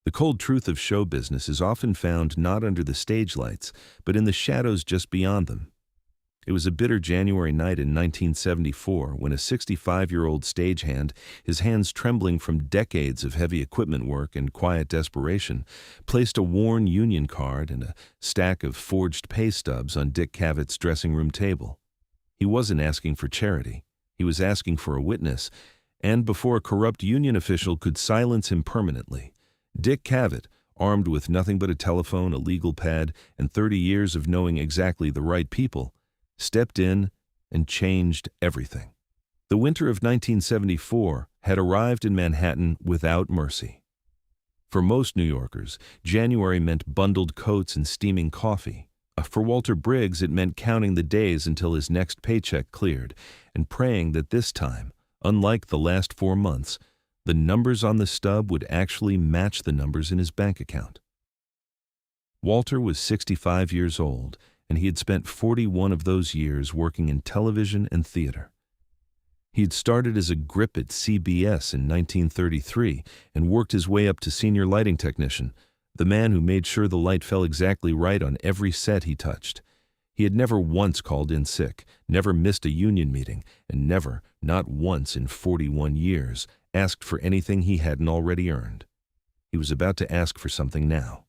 The cold truth of show business is often found not under the stage lights, but in the shadows just beyond them. It was a bitter January night in 1974 when a 65-year-old stagehand, his hands trembling from decades of heavy equipment work and quiet desperation, placed a worn union card and a stack of forged pay stubs on Dick Cavett's dressing room table. He wasn't asking for charity. He was asking for a witness, and before a corrupt union official could silence him permanently, Dick Cavett, armed with nothing but a telephone, a legal pad, and 30 years of knowing exactly the right people, stepped in and changed everything. The winter of 1974 had arrived in Manhattan without mercy. For most New Yorkers, January meant bundled coats and steaming coffee. For Walter Briggs, it meant counting the days until his next paycheck cleared and praying that this time, unlike the last 4 months, the numbers on the stub would actually match the numbers in his bank account. Walter was 65 years old, and he had spent 41 of those years working in television and theater. He had started as a grip at CBS in 1933 and worked his way up to senior lighting technician, the man who made sure the light fell exactly right on every set he touched. He had never once called in sick, never missed a union meeting, and never, not once in 41 years, asked for anything he hadn't already earned. He was about to ask for something now.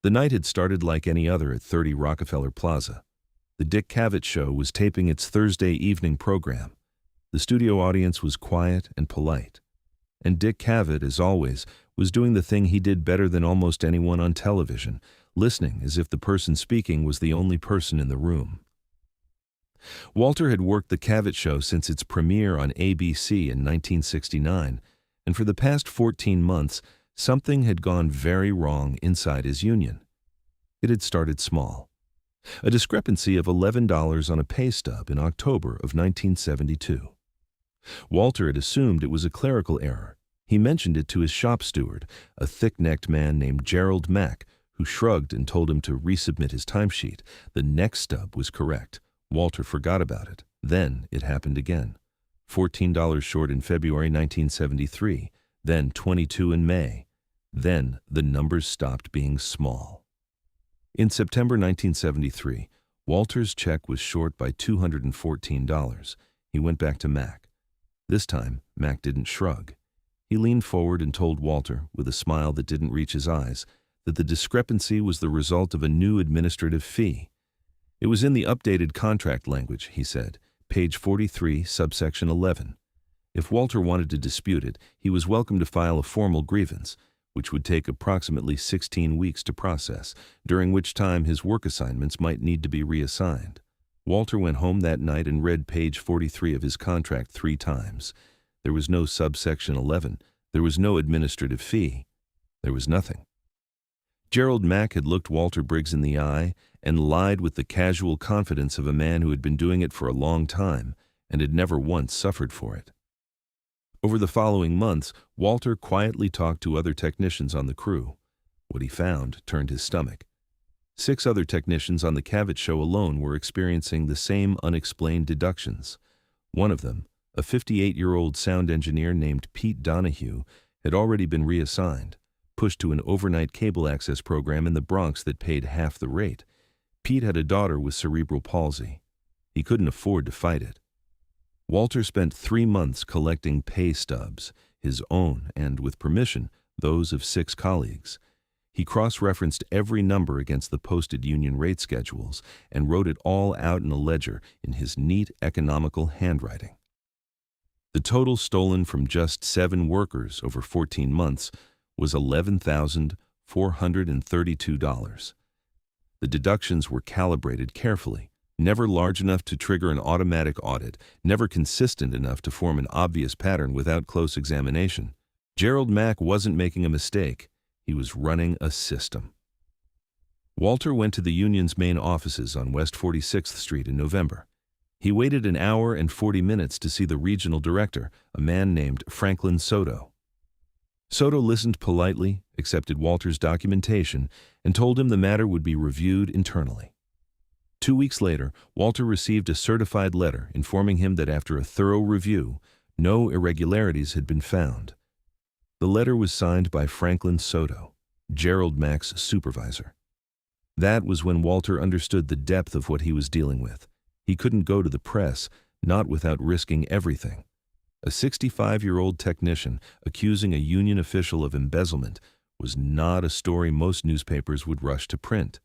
The night had started like any other at 30 Rockefeller Plaza. The Dick Cavett Show was taping its Thursday evening program. The studio audience was quiet and polite. And Dick Cavett, as always, was doing the thing he did better than almost anyone on television, listening as if the person speaking was the only person in the room. Walter had worked the Cavett Show since its premiere on ABC in 1969, and for the past 14 months, something had gone very wrong inside his union. It had started small. A discrepancy of $11 on a pay stub in October of 1972. Walter had assumed it was a clerical error. He mentioned it to his shop steward, a thick-necked man named Gerald Mack, who shrugged and told him to resubmit his timesheet. The next stub was correct. Walter forgot about it. Then it happened again. $14 short in February 1973, then $22 in May. Then the numbers stopped being small. In September 1973, Walter's check was short by $214. He went back to Mac. This time, Mac didn't shrug. He leaned forward and told Walter, with a smile that didn't reach his eyes, that the discrepancy was the result of a new administrative fee. It was in the updated contract language, he said, page 43, subsection 11. If Walter wanted to dispute it, he was welcome to file a formal grievance, which would take approximately 16 weeks to process, during which time his work assignments might need to be reassigned. Walter went home that night and read page 43 of his contract 3 times. There was no subsection 11. There was no administrative fee. There was nothing. Gerald Mack had looked Walter Briggs in the eye and lied with the casual confidence of a man who had been doing it for a long time and had never once suffered for it. Over the following months, Walter quietly talked to other technicians on the crew. What he found turned his stomach. 6 other technicians on the Cavett Show alone were experiencing the same unexplained deductions. One of them, a 58-year-old sound engineer named Pete Donahue, had already been reassigned, pushed to an overnight cable access program in the Bronx that paid half the rate. Pete had a daughter with cerebral palsy. He couldn't afford to fight it. Walter spent 3 months collecting pay stubs, his own and, with permission, those of 6 colleagues. He cross-referenced every number against the posted union rate schedules and wrote it all out in a ledger in his neat, economical handwriting. The total stolen from just 7 workers over 14 months was $11,432. The deductions were calibrated carefully, never large enough to trigger an automatic audit, never consistent enough to form an obvious pattern without close examination. Gerald Mack wasn't making a mistake. He was running a system. Walter went to the union's main offices on West 46th Street in November. He waited an hour and 40 minutes to see the regional director, a man named Franklin Soto. Soto listened politely, accepted Walter's documentation, and told him the matter would be reviewed internally. 2 weeks later, Walter received a certified letter informing him that after a thorough review, no irregularities had been found. The letter was signed by Franklin Soto, Gerald Mack's supervisor. That was when Walter understood the depth of what he was dealing with. He couldn't go to the press, not without risking everything. A 65-year-old technician accusing a union official of embezzlement was not a story most newspapers would rush to print.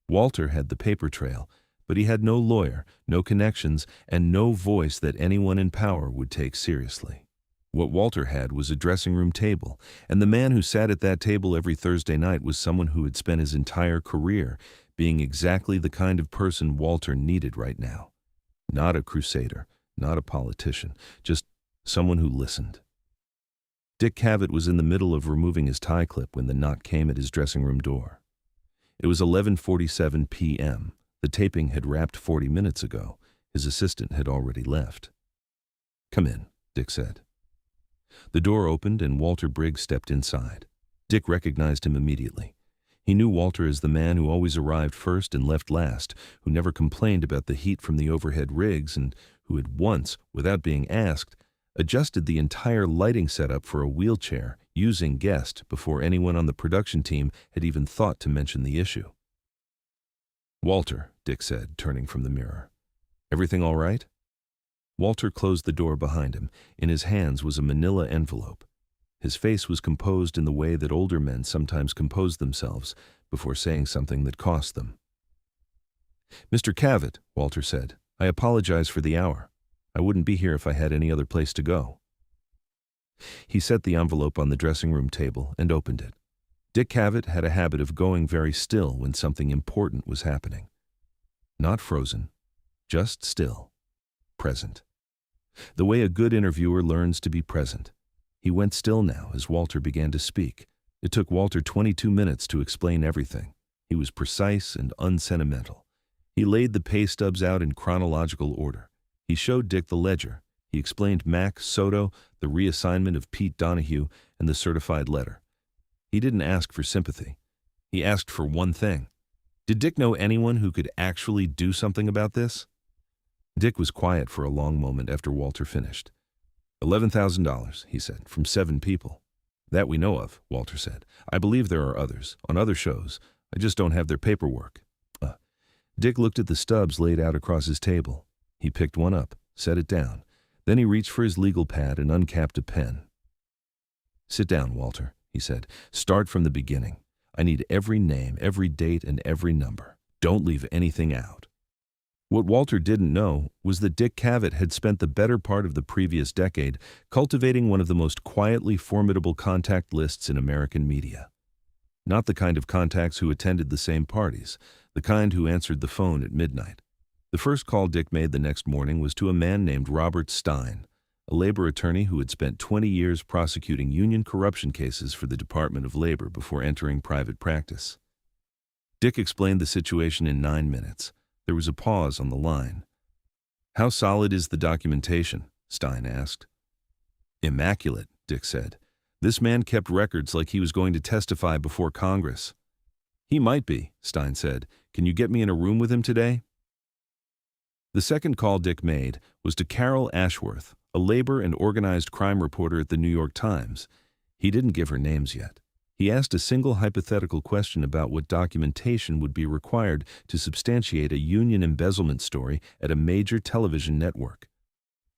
Walter had the paper trail, but he had no lawyer, no connections, and no voice that anyone in power would take seriously. What Walter had was a dressing room table, and the man who sat at that table every Thursday night was someone who had spent his entire career being exactly the kind of person Walter needed right now. Not a crusader, not a politician, just someone who listened. Dick Cavett was in the middle of removing his tie clip when the knock came at his dressing room door. It was 11:47 p.m. The taping had wrapped 40 minutes ago. His assistant had already left. "Come in," Dick said. The door opened and Walter Briggs stepped inside. Dick recognized him immediately. He knew Walter as the man who always arrived first and left last, who never complained about the heat from the overhead rigs, and who had once, without being asked, adjusted the entire lighting setup for a wheelchair using guest before anyone on the production team had even thought to mention the issue. "Walter," Dick said, turning from the mirror. "Everything all right?" Walter closed the door behind him. In his hands was a manila envelope. His face was composed in the way that older men sometimes compose themselves before saying something that cost them. "Mr. Cavett," Walter said, "I apologize for the hour. I wouldn't be here if I had any other place to go." He set the envelope on the dressing room table and opened it. Dick Cavett had a habit of going very still when something important was happening. Not frozen, just still, present. The way a good interviewer learns to be present. He went still now as Walter began to speak. It took Walter 22 minutes to explain everything. He was precise and unsentimental. He laid the pay stubs out in chronological order. He showed Dick the ledger. He explained Mack, Soto, the reassignment of Pete Donahue, and the certified letter. He didn't ask for sympathy. He asked for one thing. Did Dick know anyone who could actually do something about this? Dick was quiet for a long moment after Walter finished. $11,000, he said, from 7 people. "That we know of," Walter said. "I believe there are others, on other shows. I just don't have their paperwork." Dick looked at the stubs laid out across his table. He picked one up, set it down. Then he reached for his legal pad and uncapped a pen. "Sit down, Walter," he said. "Start from the beginning. I need every name, every date, and every number. Don't leave anything out." What Walter didn't know was that Dick Cavett had spent the better part of the previous decade cultivating one of the most quietly formidable contact lists in American media. Not the kind of contacts who attended the same parties, the kind who answered the phone at midnight. The first call Dick made the next morning was to a man named Robert Stein, a labor attorney who had spent 20 years prosecuting union corruption cases for the Department of Labor before entering private practice. Dick explained the situation in 9 minutes. There was a pause on the line. "How solid is the documentation?" Stein asked. "Immaculate," Dick said. "This man kept records like he was going to testify before Congress." "He might be," Stein said. "Can you get me in a room with him today?" The second call Dick made was to Carol Ashworth, a labor and organized crime reporter at the New York Times. He didn't give her names yet. He asked a single hypothetical question about what documentation would be required to substantiate a union embezzlement story at a major television network.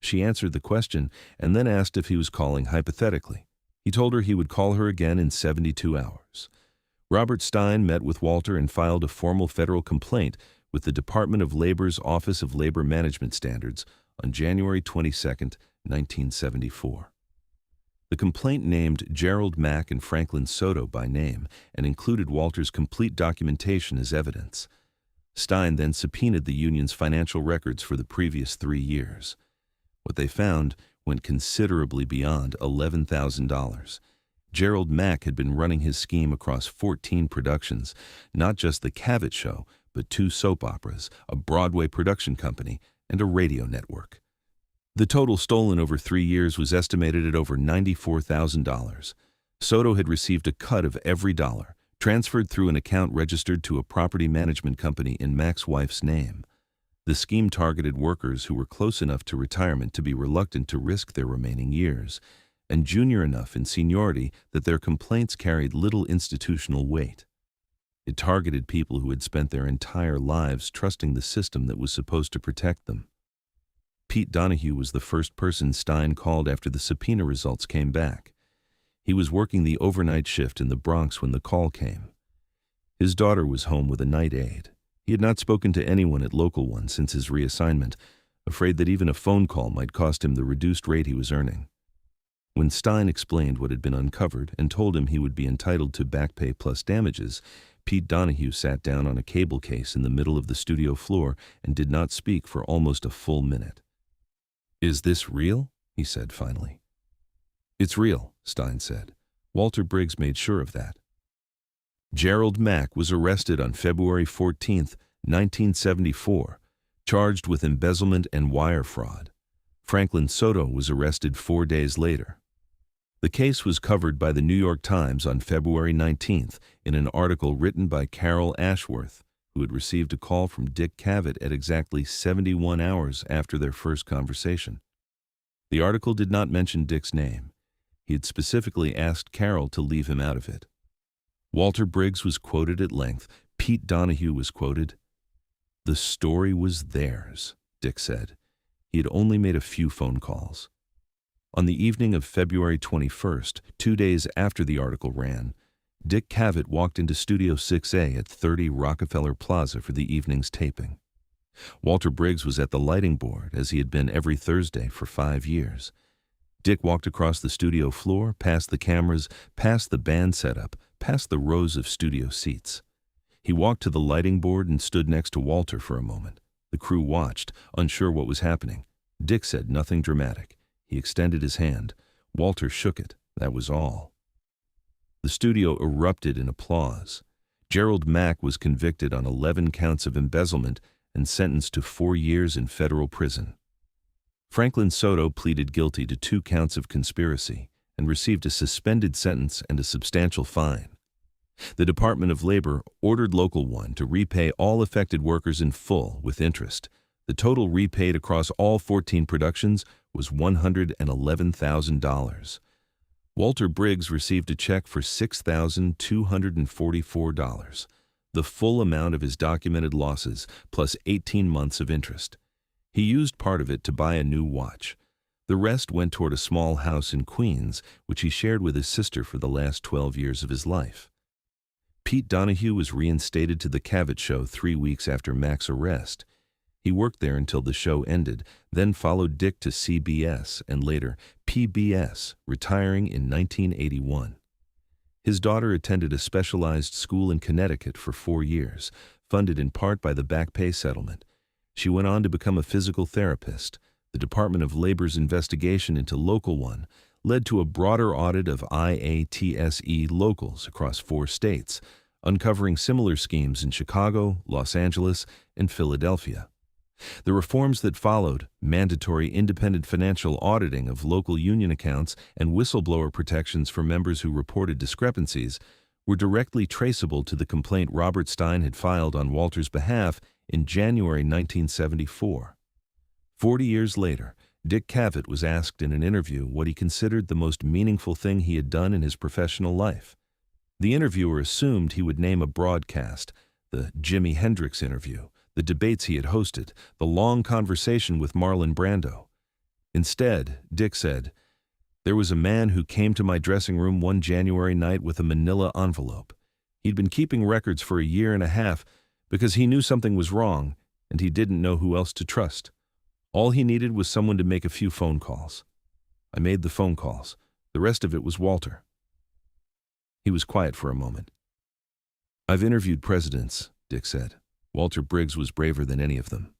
She answered the question and then asked if he was calling hypothetically. He told her he would call her again in 72 hours. Robert Stein met with Walter and filed a formal federal complaint with the Department of Labor's Office of Labor Management Standards on January 22, 1974. The complaint named Gerald Mack and Franklin Soto by name and included Walter's complete documentation as evidence. Stein then subpoenaed the union's financial records for the previous 3 years. What they found went considerably beyond $11,000. Gerald Mack had been running his scheme across 14 productions, not just the Cavett Show, but 2 soap operas, a Broadway production company, and a radio network. The total stolen over 3 years was estimated at over $94,000. Soto had received a cut of every dollar, transferred through an account registered to a property management company in Mack's wife's name. The scheme targeted workers who were close enough to retirement to be reluctant to risk their remaining years, and junior enough in seniority that their complaints carried little institutional weight. It targeted people who had spent their entire lives trusting the system that was supposed to protect them. Pete Donahue was the first person Stein called after the subpoena results came back. He was working the overnight shift in the Bronx when the call came. His daughter was home with a night aide. He had not spoken to anyone at Local One since his reassignment, afraid that even a phone call might cost him the reduced rate he was earning. When Stein explained what had been uncovered and told him he would be entitled to back pay plus damages, Pete Donahue sat down on a cable case in the middle of the studio floor and did not speak for almost a full minute. "Is this real?" he said finally. "It's real," Stein said. "Walter Briggs made sure of that." Gerald Mack was arrested on February 14, 1974, charged with embezzlement and wire fraud. Franklin Soto was arrested 4 days later. The case was covered by the New York Times on February 19th in an article written by Carol Ashworth, who had received a call from Dick Cavett at exactly 71 hours after their first conversation. The article did not mention Dick's name. He had specifically asked Carol to leave him out of it. Walter Briggs was quoted at length. Pete Donahue was quoted. "The story was theirs," Dick said. He had only made a few phone calls. On the evening of February 21st, 2 days after the article ran, Dick Cavett walked into Studio 6A at 30 Rockefeller Plaza for the evening's taping. Walter Briggs was at the lighting board, as he had been every Thursday for 5 years. Dick walked across the studio floor, past the cameras, past the band setup, past the rows of studio seats. He walked to the lighting board and stood next to Walter for a moment. The crew watched, unsure what was happening. Dick said nothing dramatic. He extended his hand. Walter shook it. That was all. The studio erupted in applause. Gerald Mack was convicted on 11 counts of embezzlement and sentenced to 4 years in federal prison. Franklin Soto pleaded guilty to 2 counts of conspiracy and received a suspended sentence and a substantial fine. The Department of Labor ordered Local One to repay all affected workers in full with interest. The total repaid across all 14 productions was $111,000. Walter Briggs received a check for $6,244, the full amount of his documented losses plus 18 months of interest. He used part of it to buy a new watch. The rest went toward a small house in Queens, which he shared with his sister for the last 12 years of his life. Pete Donahue was reinstated to the Cavett Show 3 weeks after Mack's arrest. He worked there until the show ended, then followed Dick to CBS and later PBS, retiring in 1981. His daughter attended a specialized school in Connecticut for 4 years, funded in part by the back pay settlement. She went on to become a physical therapist. The Department of Labor's investigation into Local One led to a broader audit of IATSE locals across 4 states, uncovering similar schemes in Chicago, Los Angeles, and Philadelphia. The reforms that followed, mandatory independent financial auditing of local union accounts and whistleblower protections for members who reported discrepancies, were directly traceable to the complaint Robert Stein had filed on Walter's behalf in January 1974. 40 years later, Dick Cavett was asked in an interview what he considered the most meaningful thing he had done in his professional life. The interviewer assumed he would name a broadcast, the Jimi Hendrix interview, the debates he had hosted, the long conversation with Marlon Brando. Instead, Dick said, "There was a man who came to my dressing room one January night with a manila envelope. He'd been keeping records for a year and a half because he knew something was wrong and he didn't know who else to trust. All he needed was someone to make a few phone calls. I made the phone calls. The rest of it was Walter." He was quiet for a moment. "I've interviewed presidents," Dick said. "Walter Briggs was braver than any of them."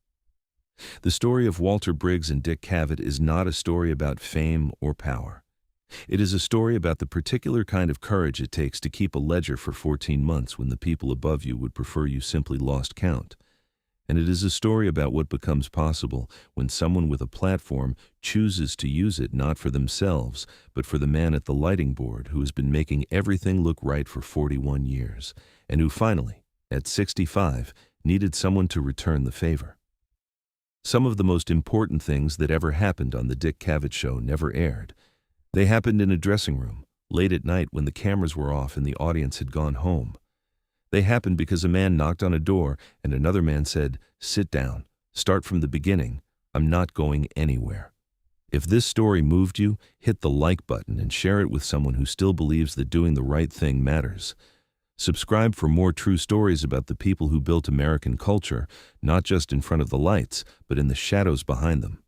The story of Walter Briggs and Dick Cavett is not a story about fame or power. It is a story about the particular kind of courage it takes to keep a ledger for 14 months when the people above you would prefer you simply lost count. And it is a story about what becomes possible when someone with a platform chooses to use it not for themselves, but for the man at the lighting board who has been making everything look right for 41 years, and who finally, at 65, needed someone to return the favor. Some of the most important things that ever happened on the Dick Cavett Show never aired. They happened in a dressing room, late at night when the cameras were off and the audience had gone home. They happened because a man knocked on a door and another man said, "Sit down, start from the beginning, I'm not going anywhere." If this story moved you, hit the like button and share it with someone who still believes that doing the right thing matters. Subscribe for more true stories about the people who built American culture, not just in front of the lights, but in the shadows behind them.